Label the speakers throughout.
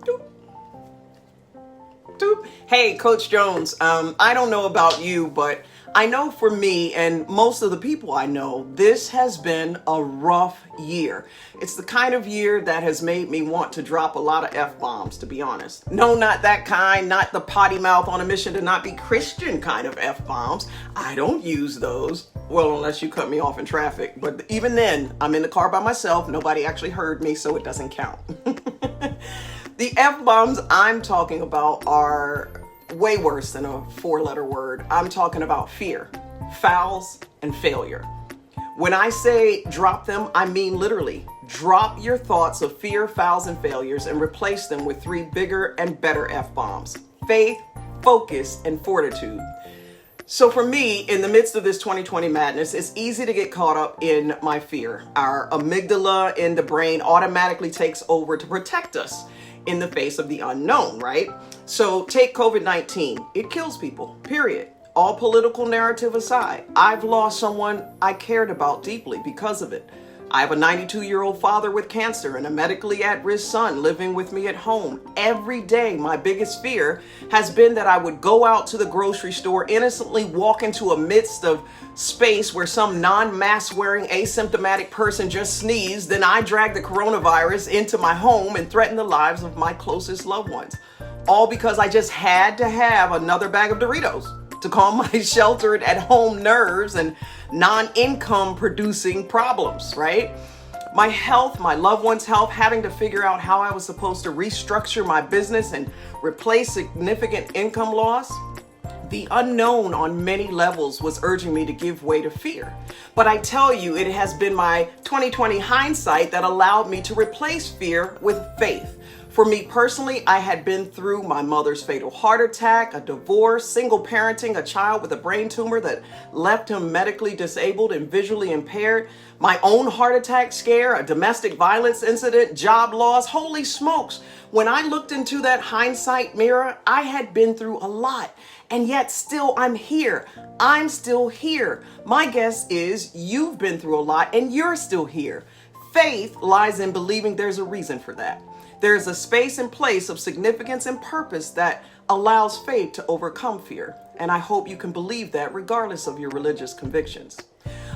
Speaker 1: Doop. Doop. Hey, Coach Jones. I don't know about you, but I know for me and most of the people I know, this has been a rough year. It's the kind of year that has made me want to drop a lot of F-bombs, to be honest. No, not that kind, not the potty mouth on a mission to not be Christian kind of F-bombs. I don't use those. Well, unless you cut me off in traffic. But even then, I'm in the car by myself. Nobody actually heard me, so it doesn't count. The F-bombs I'm talking about are way worse than a four-letter word. I'm talking about fear, fouls, and failure. When I say drop them, I mean literally. Drop your thoughts of fear, fouls, and failures and replace them with three bigger and better F-bombs: faith, focus, and fortitude. So for me, in the midst of this 2020 madness, it's easy to get caught up in my fear. Our amygdala in the brain automatically takes over to protect us in the face of the unknown, right? So take COVID-19. It kills people, period. All political narrative aside, I've lost someone I cared about deeply because of it. I have a 92-year-old father with cancer and a medically at-risk son living with me at home. Every day, my biggest fear has been that I would go out to the grocery store, innocently walk into a midst of space where some non-mask wearing asymptomatic person just sneezed, then I drag the coronavirus into my home and threaten the lives of my closest loved ones. All because I just had to have another bag of Doritos to calm my sheltered at home nerves and non-income producing problems, right? My health, my loved ones' health, having to figure out how I was supposed to restructure my business and replace significant income loss. The unknown on many levels was urging me to give way to fear. But I tell you, it has been my 2020 hindsight that allowed me to replace fear with faith. For me personally, I had been through my mother's fatal heart attack, a divorce, single parenting a child with a brain tumor that left him medically disabled and visually impaired, my own heart attack scare, a domestic violence incident, job loss. Holy smokes. When I looked into that hindsight mirror, I had been through a lot, and yet still I'm here. I'm still here. My guess is you've been through a lot and you're still here. Faith lies in believing there's a reason for that. There's a space and place of significance and purpose that allows faith to overcome fear. And I hope you can believe that regardless of your religious convictions.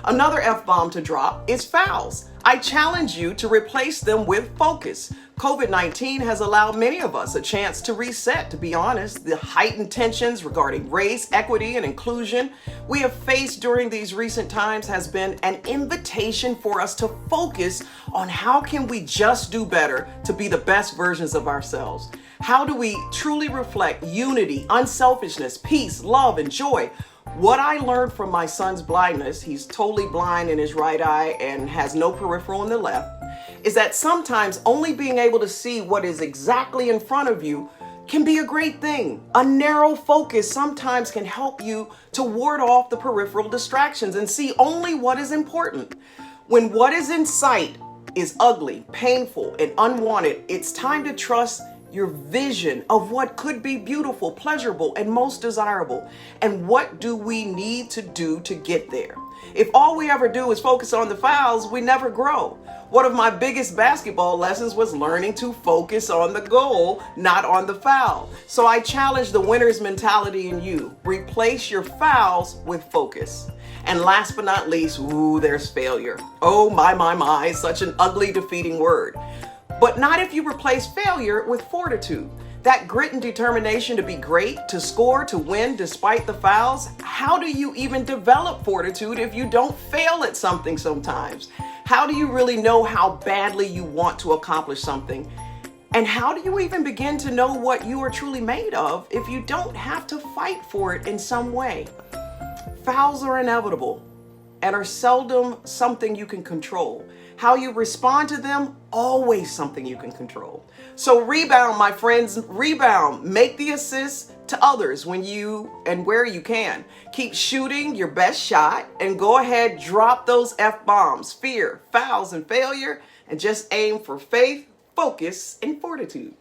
Speaker 1: Another F-bomb to drop is fouls. I challenge you to replace them with focus. COVID-19 has allowed many of us a chance to reset, to be honest. The heightened tensions regarding race, equity, and inclusion we have faced during these recent times has been an invitation for us to focus on how can we just do better to be the best versions of ourselves. How do we truly reflect unity, unselfishness, peace, love, and joy? What I learned from my son's blindness, he's totally blind in his right eye and has no peripheral in the left, is that sometimes only being able to see what is exactly in front of you can be a great thing. A narrow focus sometimes can help you to ward off the peripheral distractions and see only what is important. When what is in sight is ugly, painful, and unwanted, it's time to trust your vision of what could be beautiful, pleasurable, and most desirable. And what do we need to do to get there? If all we ever do is focus on the fouls, we never grow. One of my biggest basketball lessons was learning to focus on the goal, not on the foul. So I challenge the winner's mentality in you. Replace your fouls with focus. And last but not least, there's failure. Oh my, such an ugly, defeating word. But not if you replace failure with fortitude. That grit and determination to be great, to score, to win despite the fouls. How do you even develop fortitude if you don't fail at something sometimes? How do you really know how badly you want to accomplish something? And how do you even begin to know what you are truly made of if you don't have to fight for it in some way? Fouls are inevitable and are seldom something you can control. How you respond to them, always something you can control. So rebound, my friends, rebound. Make the assist to others when you and where you can. Keep shooting your best shot and go ahead, drop those F-bombs, fear, fouls, and failure, and just aim for faith, focus, and fortitude.